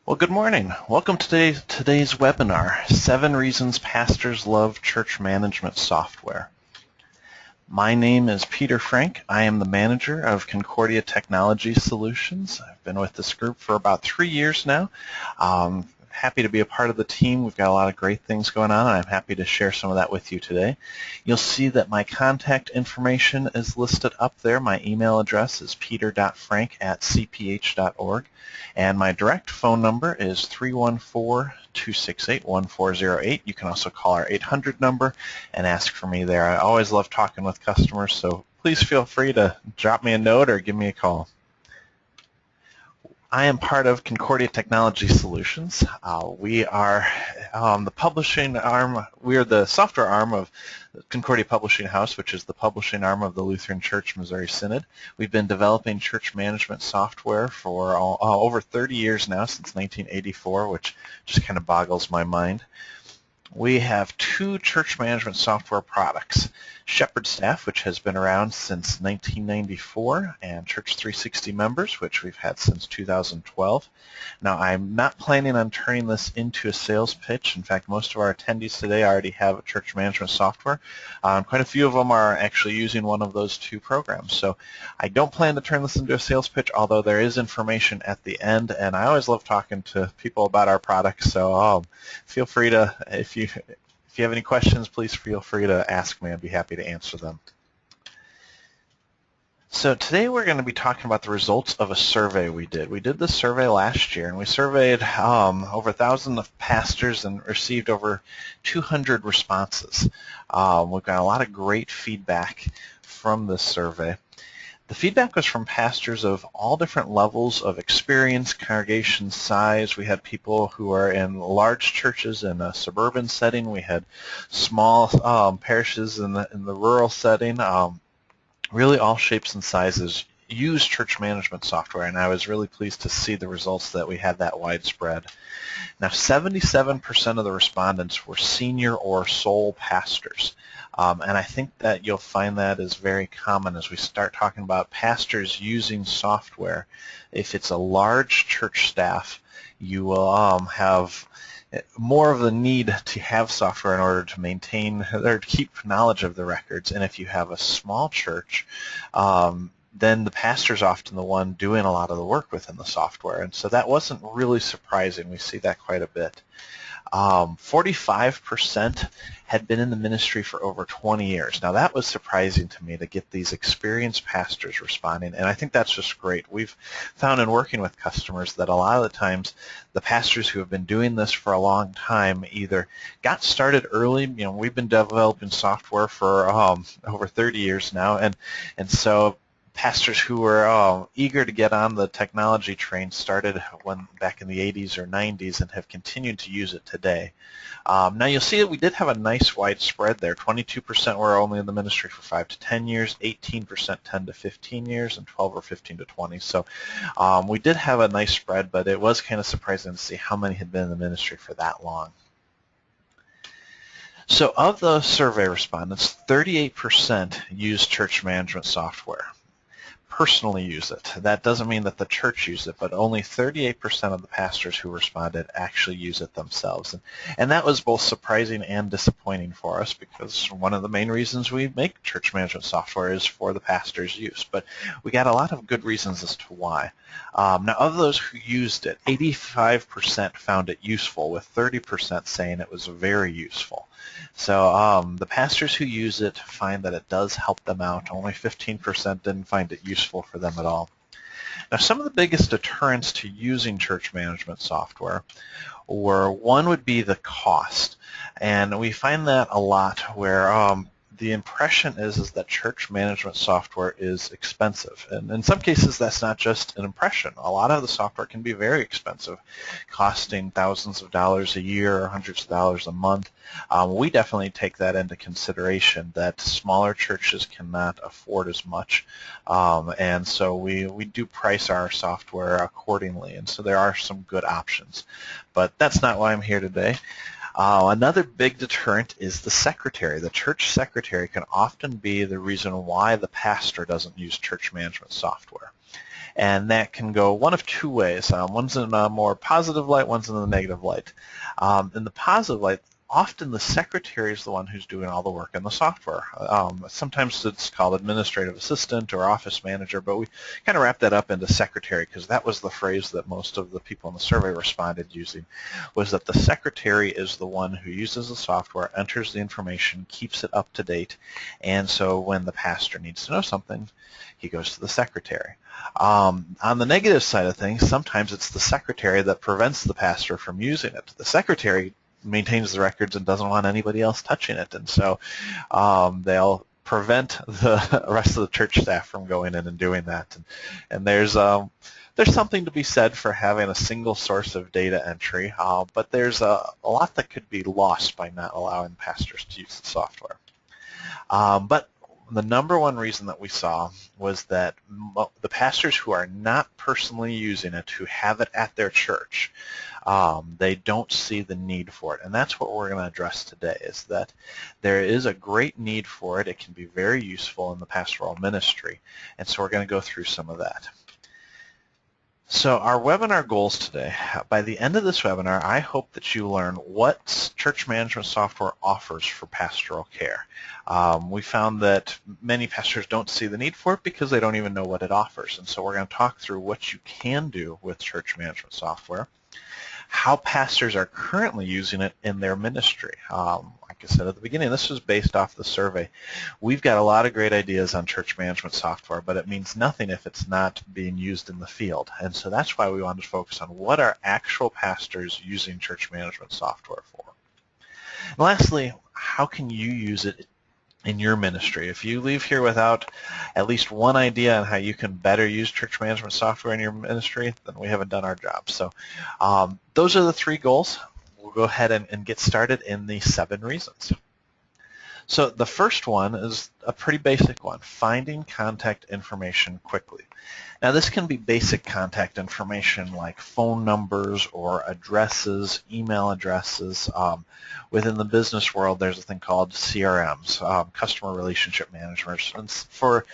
Well, good morning. Welcome to today's webinar, 7 Reasons Pastors Love Church Management Software. My name is Peter Frank. I am the manager of Concordia Technology Solutions. I've been with this group for about 3 years now. Happy to be a part of the team. We've got a lot of great things going on, and I'm happy to share some of that with you today. You'll see that my contact information is listed up there. My email address is peter.frank@cph.org, and my direct phone number is 314-268-1408. You can also call our 800 number and ask for me there. I always love talking with customers, so please feel free to drop me a note or give me a call. I am part of Concordia Technology Solutions. We are the publishing arm. We are the software arm of Concordia Publishing House, which is the publishing arm of the Lutheran Church Missouri Synod. We've been developing church management software for over 30 years now, since 1984, which just kind of boggles my mind. We have 2 church management software products, Shepherd Staff, which has been around since 1994, and Church 360 Members, which we've had since 2012. Now, I'm not planning on turning this into a sales pitch. In fact, most of our attendees today already have a church management software. Quite a few of them are actually using one of those 2 programs. So I don't plan to turn this into a sales pitch, although there is information at the end, and I always love talking to people about our products, so feel free to, if you have any questions, please feel free to ask me. I'd be happy to answer them. So today we're going to be talking about the results of a survey we did. We did this survey last year, and we surveyed over 1,000 of pastors and received over 200 responses. We've got a lot of great feedback from this survey. The feedback was from pastors of all different levels of experience, congregation size. We had people who are in large churches in a suburban setting. We had small parishes in the rural setting. Really all shapes and sizes use church management software, and I was really pleased to see the results that we had that widespread. Now, 77% of the respondents were senior or sole pastors. And I think that you'll find that is very common as we start talking about pastors using software. If it's a large church staff, you will have more of the need to have software in order to maintain or to keep knowledge of the records. And if you have a small church, then the pastor's often the one doing a lot of the work within the software. And so that wasn't really surprising. We see that quite a bit. 45% had been in the ministry for over 20 years. Now that was surprising to me to get these experienced pastors responding, and I think that's just great. We've found in working with customers that a lot of the times the pastors who have been doing this for a long time either got started early. We've been developing software for over 30 years now, and so pastors who were eager to get on the technology train started back in the 80s or 90s and have continued to use it today. Now you'll see that we did have a nice wide spread there. 22% were only in the ministry for 5 to 10 years, 18% 10 to 15 years, and 12 or 15 to 20. So we did have a nice spread, but it was kind of surprising to see how many had been in the ministry for that long. So of the survey respondents, 38% used church management software. Personally use it. That doesn't mean that the church used it, but only 38% of the pastors who responded actually use it themselves. And that was both surprising and disappointing for us, because one of the main reasons we make church management software is for the pastor's use. But we got a lot of good reasons as to why. Now, of those who used it, 85% found it useful, with 30% saying it was very useful. So the pastors who use it find that it does help them out. Only 15% didn't find it useful for them at all. Now, some of the biggest deterrents to using church management software one would be the cost. And we find that a lot where the impression is that church management software is expensive. And in some cases, that's not just an impression. A lot of the software can be very expensive, costing thousands of dollars a year or hundreds of dollars a month. We definitely take that into consideration, that smaller churches cannot afford as much. And so we do price our software accordingly. And so there are some good options. But that's not why I'm here today. Another big deterrent is the secretary. The church secretary can often be the reason why the pastor doesn't use church management software. And that can go one of two ways. One's in a more positive light, one's in the negative light. In the positive light, often the secretary is the one who's doing all the work in the software. Sometimes it's called administrative assistant or office manager, but we kind of wrap that up into secretary because that was the phrase that most of the people in the survey responded using, was that the secretary is the one who uses the software, enters the information, keeps it up to date, and so when the pastor needs to know something, he goes to the secretary. On the negative side of things, sometimes it's the secretary that prevents the pastor from using it. The secretary maintains the records and doesn't want anybody else touching it, and so they'll prevent the rest of the church staff from going in and doing that. And there's something to be said for having a single source of data entry, but there's a lot that could be lost by not allowing pastors to use the software. But the number one reason that we saw was that the pastors who are not personally using it, who have it at their church, they don't see the need for it. And that's what we're going to address today, is that there is a great need for it. It can be very useful in the pastoral ministry. And so we're going to go through some of that. So our webinar goals today, by the end of this webinar, I hope that you learn what church management software offers for pastoral care. We found that many pastors don't see the need for it because they don't even know what it offers. And so we're going to talk through what you can do with church management software, how pastors are currently using it in their ministry. Like I said at the beginning, this was based off the survey. We've got a lot of great ideas on church management software, but it means nothing if it's not being used in the field. And so that's why we wanted to focus on what are actual pastors using church management software for. And lastly, how can you use it in your ministry? If you leave here without at least one idea on how you can better use church management software in your ministry, then we haven't done our job. So those are the three goals. We'll go ahead and get started in the 7 reasons. So the first one is a pretty basic one, finding contact information quickly. Now this can be basic contact information like phone numbers or addresses, email addresses. Within the business world, there's a thing called CRMs, customer relationship managers. And for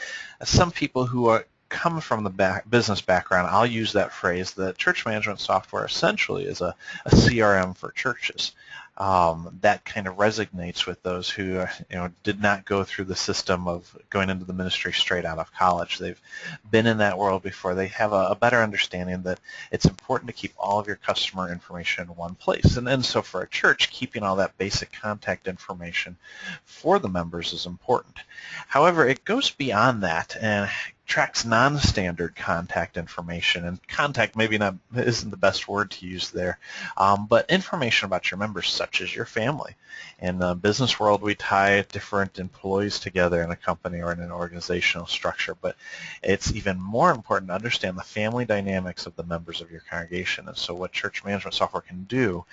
some people who come from the business background, I'll use that phrase that church management software essentially is a CRM for churches. That kind of resonates with those who did not go through the system of going into the ministry straight out of college. They've been in that world before. They have a better understanding that it's important to keep all of your customer information in one place. And so for a church, keeping all that basic contact information for the members is important. However, it goes beyond that and tracks non-standard contact information, and contact maybe isn't the best word to use there, but information about your members such as your family. In the business world, we tie different employees together in a company or in an organizational structure, but it's even more important to understand the family dynamics of the members of your congregation. And so what church management software can do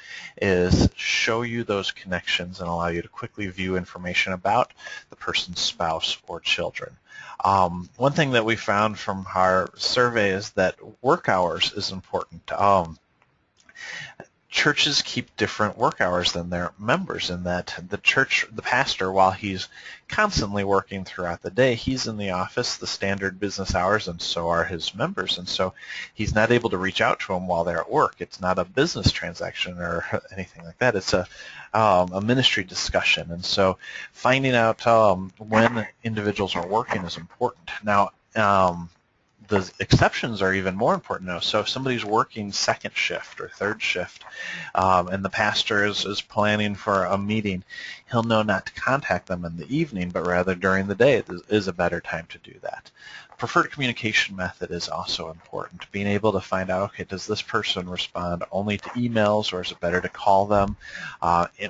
is show you those connections and allow you to quickly view information about the person's spouse or children. One thing that we found from our survey is that work hours is important. Churches keep different work hours than their members, in that the pastor, while he's constantly working throughout the day, he's in the office the standard business hours, and so are his members, and so he's not able to reach out to them while they're at work. It's not a business transaction or anything like that. It's a ministry discussion, and so finding out when individuals are working is important. Now, the exceptions are even more important now. So if somebody's working second shift or third shift and the pastor is planning for a meeting, he'll know not to contact them in the evening, but rather during the day is a better time to do that. Preferred communication method is also important. Being able to find out, okay, does this person respond only to emails, or is it better to call them?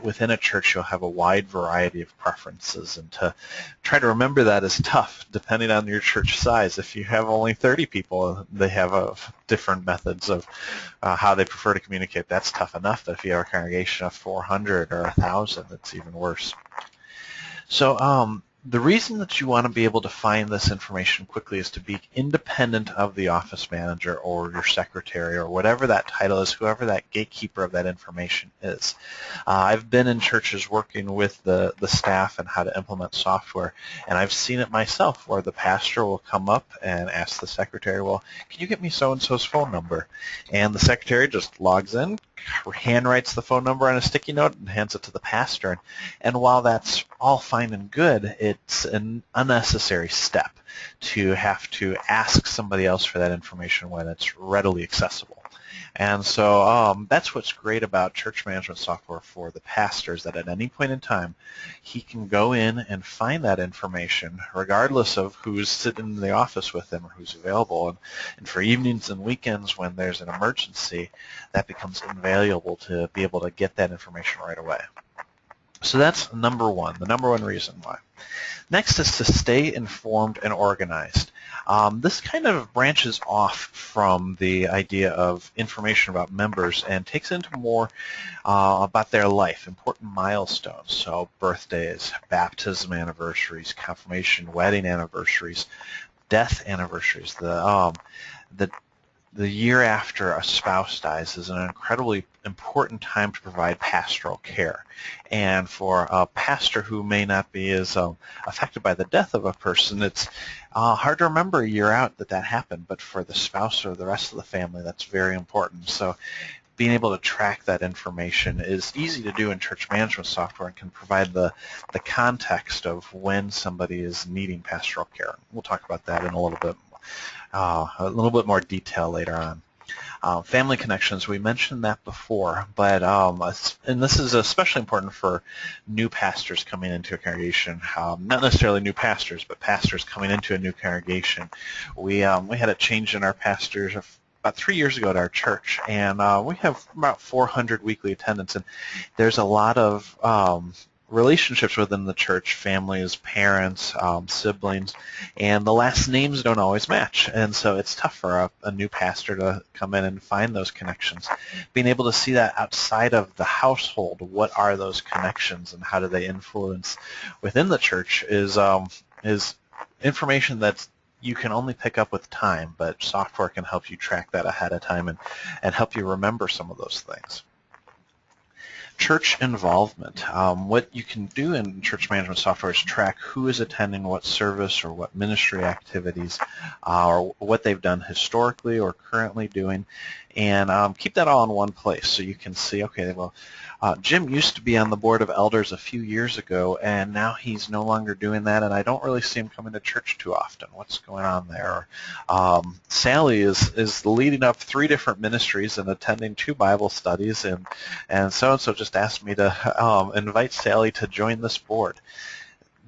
Within a church, you'll have a wide variety of preferences, and to try to remember that is tough depending on your church size. If you have only 30 people, they have different methods of how they prefer to communicate. That's tough enough, but if you have a congregation of 400 or 1,000, it's even worse. So The reason that you want to be able to find this information quickly is to be independent of the office manager or your secretary or whatever that title is, whoever that gatekeeper of that information is. I've been in churches working with the staff and how to implement software, and I've seen it myself where the pastor will come up and ask the secretary, well, can you get me so-and-so's phone number? And the secretary just logs in, handwrites the phone number on a sticky note and hands it to the pastor. And while that's all fine and good, it's an unnecessary step to have to ask somebody else for that information when it's readily accessible. And so that's what's great about church management software for the pastor, is that at any point in time, he can go in and find that information regardless of who's sitting in the office with him or who's available. And for evenings and weekends when there's an emergency, that becomes invaluable to be able to get that information right away. So that's number one, the number one reason why. Next is to stay informed and organized. This kind of branches off from the idea of information about members and takes into more about their life, important milestones, so birthdays, baptism anniversaries, confirmation, wedding anniversaries, death anniversaries. The year after a spouse dies is an incredibly important time to provide pastoral care. And for a pastor who may not be as affected by the death of a person, it's hard to remember a year out that happened, but for the spouse or the rest of the family, that's very important. So being able to track that information is easy to do in church management software and can provide the context of when somebody is needing pastoral care. We'll talk about that in a little bit more detail later on. Family connections, we mentioned that before, but and this is especially important for new pastors coming into a congregation, not necessarily new pastors, but pastors coming into a new congregation. We had a change in our pastors about 3 years ago at our church, and we have about 400 weekly attendance, and there's a lot of relationships within the church, families, parents, siblings, and the last names don't always match. And so it's tough for a new pastor to come in and find those connections. Being able to see that outside of the household, what are those connections and how do they influence within the church is information that you can only pick up with time, but software can help you track that ahead of time and help you remember some of those things. Church involvement. What you can do in church management software is track who is attending what service or what ministry activities or what they've done historically or currently doing, and keep that all in one place so you can see, okay, well, Jim used to be on the board of elders a few years ago, and now he's no longer doing that, and I don't really see him coming to church too often. What's going on there? Sally is leading up 3 different ministries and attending 2 Bible studies, and so-and-so just asked me to invite Sally to join this board.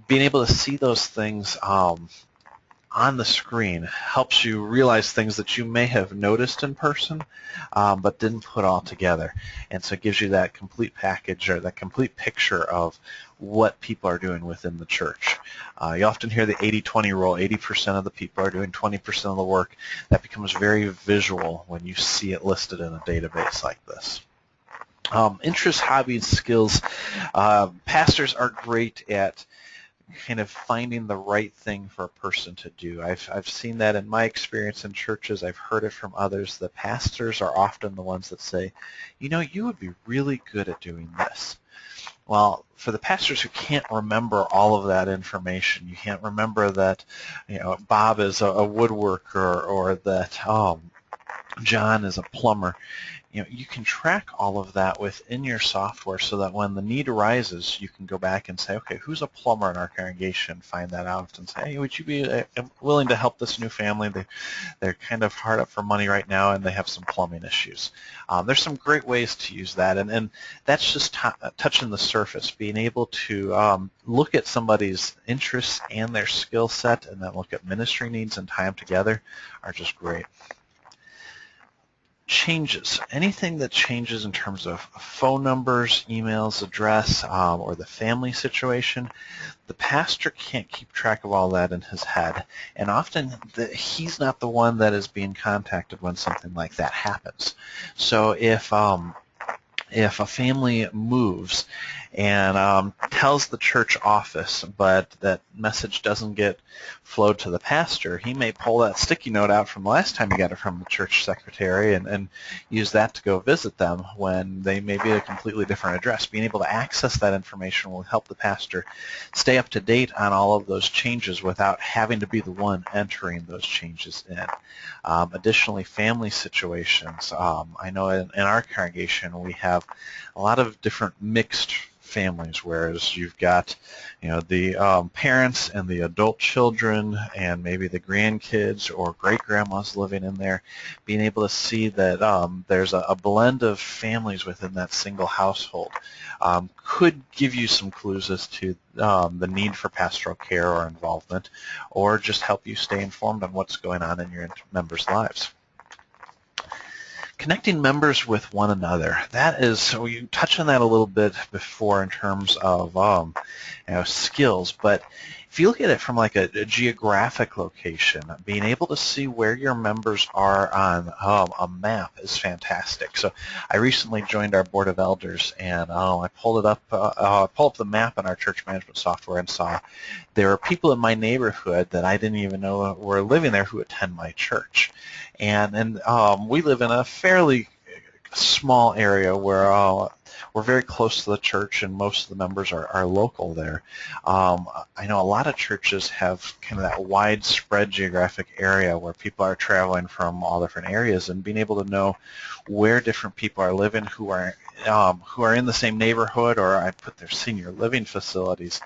Being able to see those things on the screen helps you realize things that you may have noticed in person but didn't put all together, and so it gives you that complete package or that complete picture of what people are doing within the church. You often hear the 80-20 rule. 80% of the people are doing 20% of the work. That becomes very visual when you see it listed in a database like this. Interests, hobbies, skills. Pastors are great at kind of finding the right thing for a person to do. I've seen that in my experience in churches. I've heard it from others. The pastors are often the ones that say, you know, you would be really good at doing this. Well, for the pastors who can't remember all of that information, you can't remember that, you know, Bob is a woodworker or that John is a plumber. You know, you can track all of that within your software so that when the need arises, you can go back and say, okay, who's a plumber in our congregation? Find that out and say, hey, would you be willing to help this new family? They're kind of hard up for money right now, and they have some plumbing issues. There's some great ways to use that, and that's just touching the surface, being able to look at somebody's interests and their skill set, and then look at ministry needs and tie them together are just great. Changes. Anything that changes in terms of phone numbers, emails, address, or the family situation, the pastor can't keep track of all that in his head, and often he's not the one that is being contacted when something like that happens. So if a family moves and tells the church office, but that message doesn't get flowed to the pastor, he may pull that sticky note out from the last time he got it from the church secretary and use that to go visit them when they may be at a completely different address. Being able to access that information will help the pastor stay up to date on all of those changes without having to be the one entering those changes in. Additionally, family situations. I know in our congregation we have a lot of different mixed families, whereas you've got, the parents and the adult children and maybe the grandkids or great-grandmas living in there. Being able to see that there's a blend of families within that single household could give you some clues as to the need for pastoral care or involvement, or just help you stay informed on what's going on in your members' lives. Connecting members with one another. That is, so you touched on that a little bit before in terms of skills, but if you look at it from like a geographic location, being able to see where your members are on a map is fantastic. So I recently joined our board of elders, and I pulled up the map in our church management software and saw there are people in my neighborhood that I didn't even know were living there who attend my church. And we live in a fairly small area where we're very close to the church, and most of the members are local there. I know a lot of churches have kind of that widespread geographic area where people are traveling from all different areas, and being able to know where different people are living who are in the same neighborhood, or I put their senior living facilities.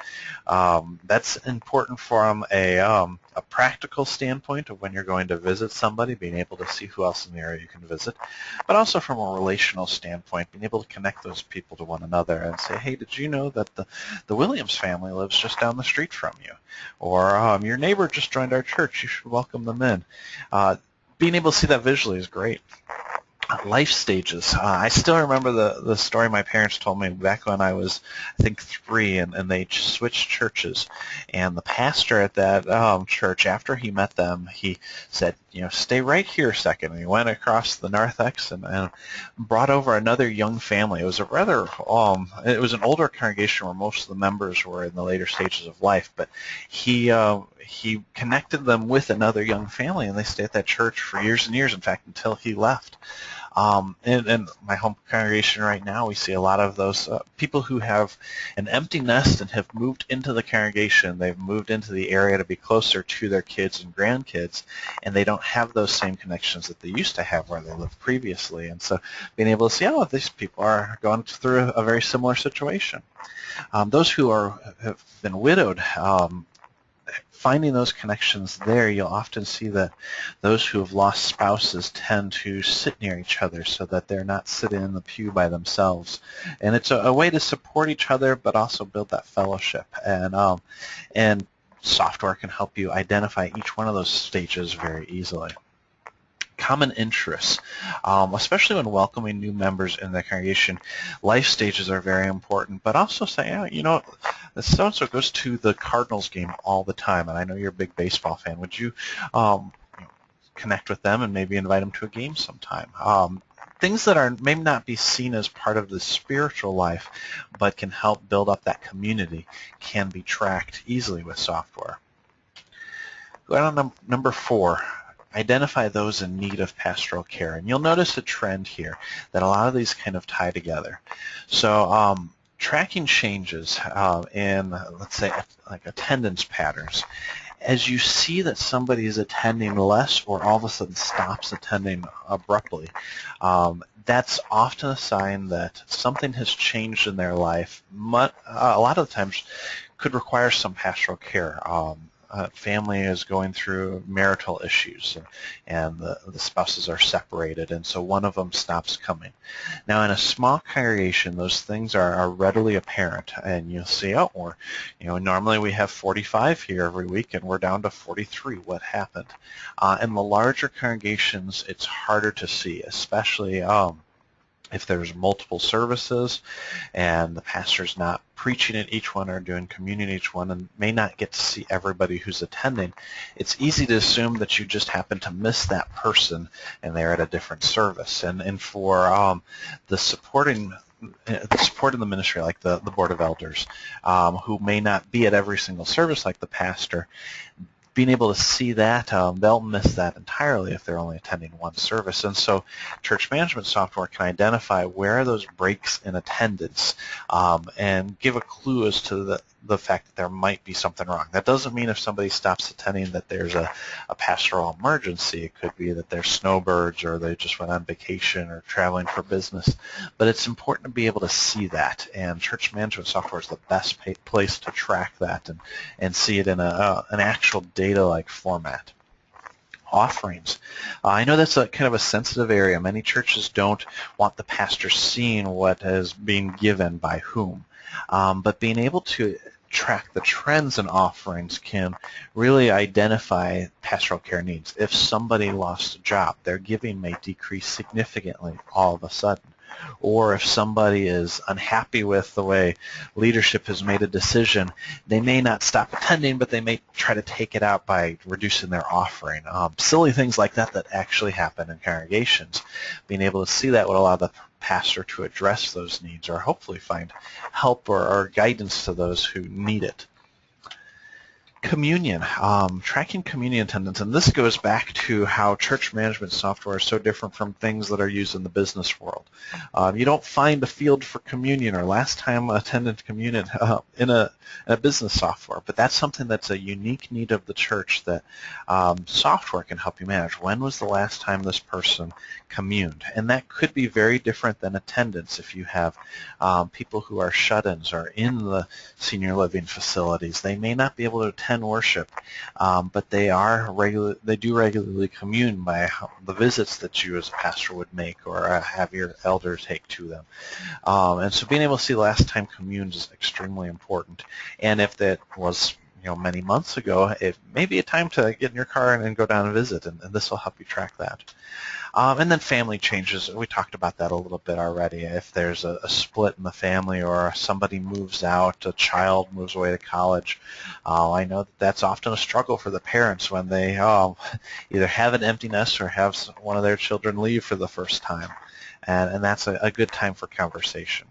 That's important from a practical standpoint of when you're going to visit somebody, being able to see who else in the area you can visit, but also from a relational standpoint, being able to connect those people to one another and say, hey, did you know that the Williams family lives just down the street from you? Or your neighbor just joined our church, you should welcome them in. Being able to see that visually is great. Life stages. I still remember the story my parents told me back when I was, I think, 3, and they switched churches. And the pastor at that church, after he met them, he said, stay right here a second. And he went across the narthex and brought over another young family. It was a rather, it was an older congregation where most of the members were in the later stages of life, but he connected them with another young family, and they stayed at that church for years and years, in fact, until he left. In my home congregation right now, we see a lot of those people who have an empty nest and have moved into the congregation. They've moved into the area to be closer to their kids and grandkids, and they don't have those same connections that they used to have where they lived previously. And so being able to see, these people are going through a very similar situation. Those who have been widowed, finding those connections there, you'll often see that those who have lost spouses tend to sit near each other so that they're not sitting in the pew by themselves. And it's a way to support each other, but also build that fellowship. And software can help you identify each one of those stages very easily. Common interests, especially when welcoming new members in the congregation. Life stages are very important, but also say, so-and-so goes to the Cardinals game all the time, and I know you're a big baseball fan. Would you connect with them and maybe invite them to a game sometime? Things that may not be seen as part of the spiritual life, but can help build up that community, can be tracked easily with software. Going on number 4. Identify those in need of pastoral care. And you'll notice a trend here that a lot of these kind of tie together. So tracking changes in, let's say, like attendance patterns. As you see that somebody is attending less or all of a sudden stops attending abruptly, that's often a sign that something has changed in their life. A lot of the times could require some pastoral care. Family is going through marital issues, and the spouses are separated, and so one of them stops coming. Now, in a small congregation, those things are readily apparent, and you'll see, normally we have 45 here every week, and we're down to 43. What happened? In the larger congregations, it's harder to see, especially if there's multiple services and the pastor's not preaching at each one or doing communion at each one and may not get to see everybody who's attending, it's easy to assume that you just happen to miss that person and they're at a different service. And for the supporting the support in the ministry, like the board of elders, who may not be at every single service like the pastor. Being able to see that, they'll miss that entirely if they're only attending one service. And so church management software can identify where are those breaks in attendance, and give a clue as to the fact that there might be something wrong. That doesn't mean if somebody stops attending that there's a pastoral emergency. It could be that they're snowbirds or they just went on vacation or traveling for business. But it's important to be able to see that, and church management software is the best place to track that and see it in an actual data-like format. Offerings. I know that's kind of a sensitive area. Many churches don't want the pastor seeing what is being given by whom. But being able to track the trends in offerings can really identify pastoral care needs. If somebody lost a job, their giving may decrease significantly all of a sudden. Or if somebody is unhappy with the way leadership has made a decision, they may not stop attending, but they may try to take it out by reducing their offering. Silly things like that actually happen in congregations. Being able to see that would allow the pastor to address those needs or hopefully find help or guidance to those who need it. Communion, tracking communion attendance, and this goes back to how church management software is so different from things that are used in the business world. You don't find a field for communion or last time attended communion in a business software, but that's something that's a unique need of the church that software can help you manage. When was the last time this person communed? And that could be very different than attendance if you have people who are shut-ins or in the senior living facilities. They may not be able to attend worship, but they do regularly commune by the visits that you as a pastor would make or have your elder take to them. And so being able to see last time communed is extremely important. And if that was many months ago, it may be a time to get in your car and go down and visit, and this will help you track that. And then family changes. We talked about that a little bit already. If there's a split in the family or somebody moves out, a child moves away to college, I know that's often a struggle for the parents when they either have an empty nest or have one of their children leave for the first time. And that's a good time for conversation.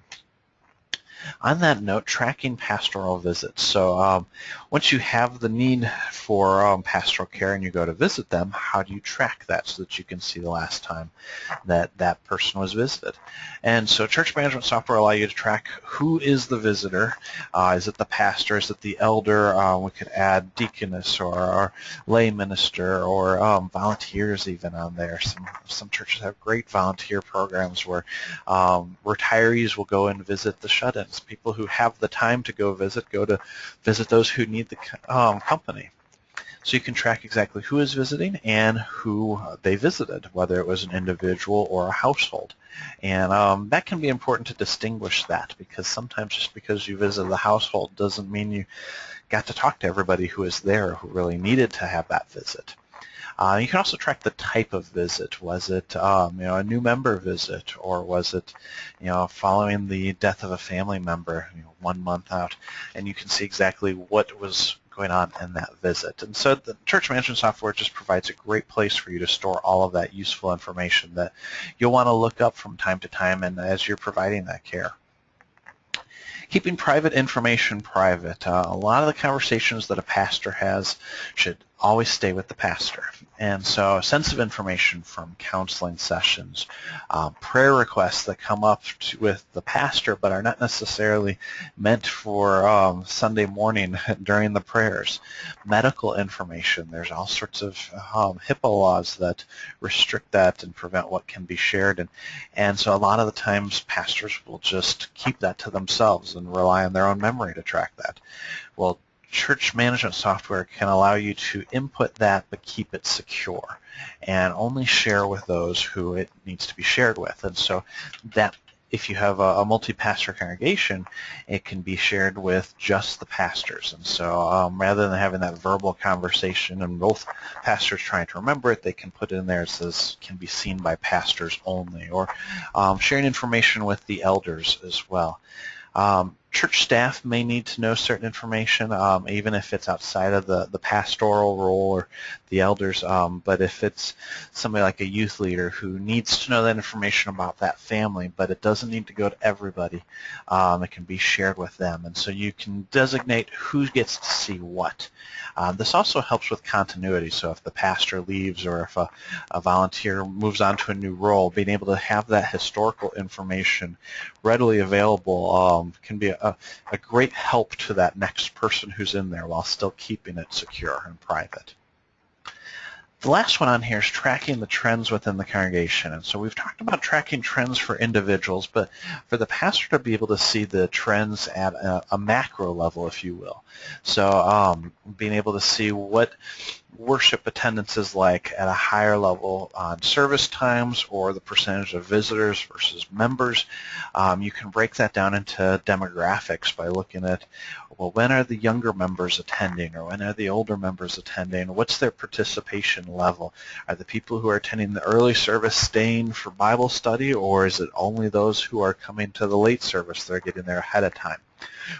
On that note, tracking pastoral visits. So once you have the need for pastoral care and you go to visit them, how do you track that so that you can see the last time that that person was visited? And so church management software allows you to track who is the visitor. Is it the pastor? Is it the elder? We could add deaconess or lay minister or volunteers even on there. Some churches have great volunteer programs where retirees will go and visit the shut-ins. People who have the time to go to visit those who need the company. So you can track exactly who is visiting and who they visited, whether it was an individual or a household. And that can be important to distinguish that, because sometimes just because you visited the household doesn't mean you got to talk to everybody who is there who really needed to have that visit. You can also track the type of visit. Was it a new member visit, or was it following the death of a family member 1 month out? And you can see exactly what was going on in that visit. And so the church management software just provides a great place for you to store all of that useful information that you'll want to look up from time to time and as you're providing that care. Keeping private information private. A lot of the conversations that a pastor has should always stay with the pastor. And so sensitive information from counseling sessions, prayer requests that come up with the pastor but are not necessarily meant for Sunday morning during the prayers. Medical information. There's all sorts of HIPAA laws that restrict that and prevent what can be shared. And so a lot of the times pastors will just keep that to themselves and rely on their own memory to track that. Well, church management software can allow you to input that but keep it secure and only share with those who it needs to be shared with. And so that if you have a multi-pastor congregation, it can be shared with just the pastors. And so rather than having that verbal conversation and both pastors trying to remember it, they can put it in there. It says can be seen by pastors only, or sharing information with the elders as well. Church staff may need to know certain information, even if it's outside of the pastoral role or the elders, but if it's somebody like a youth leader who needs to know that information about that family, but it doesn't need to go to everybody, it can be shared with them. And so you can designate who gets to see what. This also helps with continuity, so if the pastor leaves or if a volunteer moves on to a new role, being able to have that historical information readily available can be a great help to that next person who's in there while still keeping it secure and private. The last one on here is tracking the trends within the congregation. And so we've talked about tracking trends for individuals, but for the pastor to be able to see the trends at a macro level, if you will. So being able to see what worship attendance is like at a higher level on service times or the percentage of visitors versus members. You can break that down into demographics by looking at, well, when are the younger members attending or when are the older members attending? What's their participation level? Are the people who are attending the early service staying for Bible study, or is it only those who are coming to the late service that are getting there ahead of time?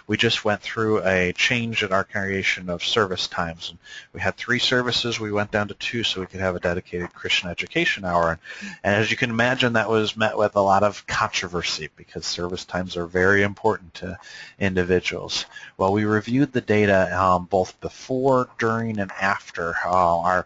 We just went through a change in our congregation of service times. We had 3 services. We went down to 2 so we could have a dedicated Christian education hour. And as you can imagine, that was met with a lot of controversy because service times are very important to individuals. Well, we reviewed the data both before, during, and after our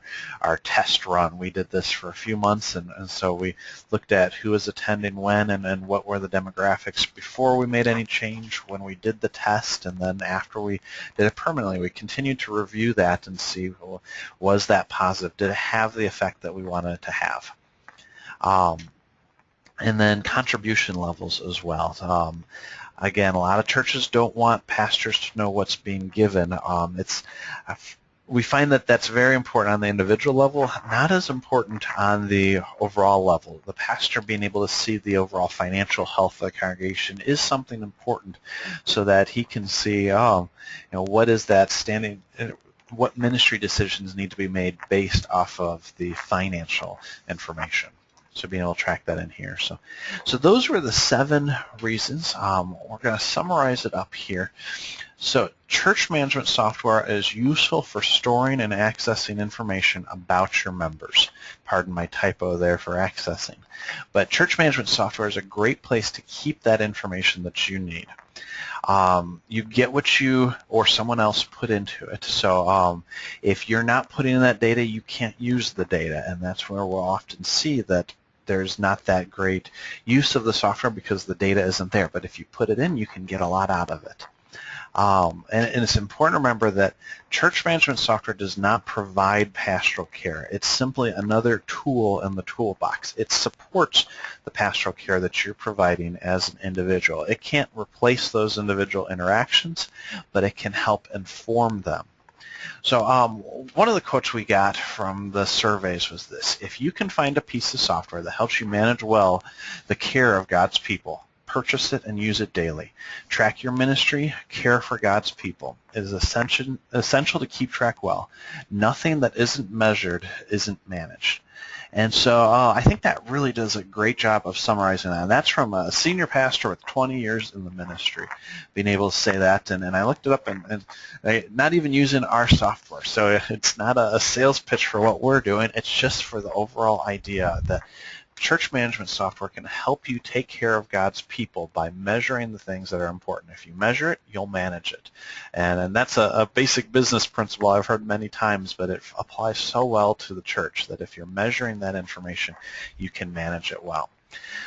test run. We did this for a few months, and so we looked at who was attending when and what were the demographics before we made any change, when we did the test, and then after we did it permanently. We continued to review that and see, well, was that positive? Did it have the effect that we wanted it to have? And then contribution levels as well. Again, a lot of churches don't want pastors to know what's being given. We find that that's very important on the individual level, not as important on the overall level. The pastor being able to see the overall financial health of the congregation is something important so that he can see, what is that standing, what ministry decisions need to be made based off of the financial information. So being able to track that in here. So those were the 7 reasons. We're going to summarize it up here. So church management software is useful for storing and accessing information about your members. Pardon my typo there for accessing. But church management software is a great place to keep that information that you need. You get what you or someone else put into it. So if you're not putting in that data, you can't use the data, and that's where we'll often see that there's not that great use of the software because the data isn't there. But if you put it in, you can get a lot out of it. And it's important to remember that church management software does not provide pastoral care. It's simply another tool in the toolbox. It supports the pastoral care that you're providing as an individual. It can't replace those individual interactions, but it can help inform them. So one of the quotes we got from the surveys was this: if you can find a piece of software that helps you manage well the care of God's people, purchase it and use it daily. Track your ministry, care for God's people. It is essential to keep track well. Nothing that isn't measured isn't managed. And so I think that really does a great job of summarizing that. And that's from a senior pastor with 20 years in the ministry, being able to say that. And I looked it up, and not even using our software. So it's not a sales pitch for what we're doing. It's just for the overall idea that church management software can help you take care of God's people by measuring the things that are important. If you measure it, you'll manage it. And that's a basic business principle I've heard many times, but it applies so well to the church that if you're measuring that information, you can manage it well.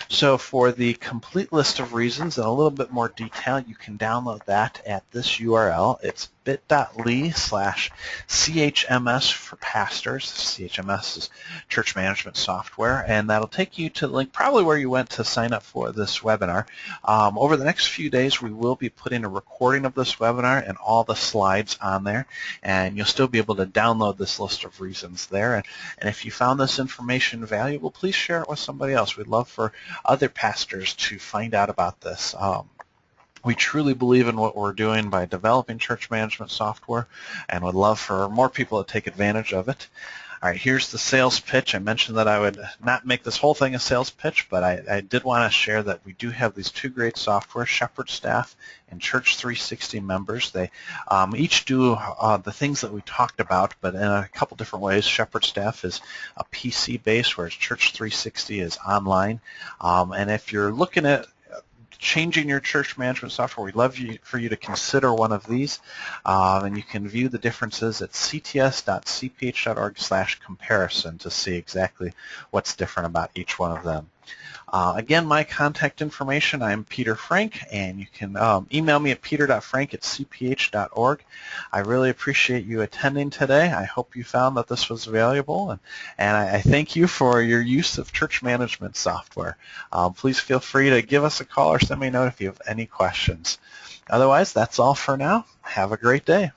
So for the complete list of reasons and a little bit more detail, you can download that at this URL. It's bit.ly/CHMS for pastors. CHMS is church management software, and that'll take you to the link probably where you went to sign up for this webinar. Over the next few days, we will be putting a recording of this webinar and all the slides on there, and you'll still be able to download this list of reasons there. And if you found this information valuable, please share it with somebody else. We'd love for other pastors to find out about this. We truly believe in what we're doing by developing church management software and would love for more people to take advantage of it. All right, here's the sales pitch. I mentioned that I would not make this whole thing a sales pitch, but I did want to share that we do have these two great software, Shepherd Staff and Church 360 members. They each do the things that we talked about, but in a couple different ways. Shepherd Staff is a PC-based, whereas Church 360 is online. And if you're looking at changing your church management software, we'd love for you to consider one of these, and you can view the differences at cts.cph.org/comparison to see exactly what's different about each one of them. Again, my contact information, I'm Peter Frank, and you can email me at peter.frank@cph.org. I really appreciate you attending today. I hope you found that this was valuable, and I thank you for your use of church management software. Please feel free to give us a call or send me a note if you have any questions. Otherwise, that's all for now. Have a great day.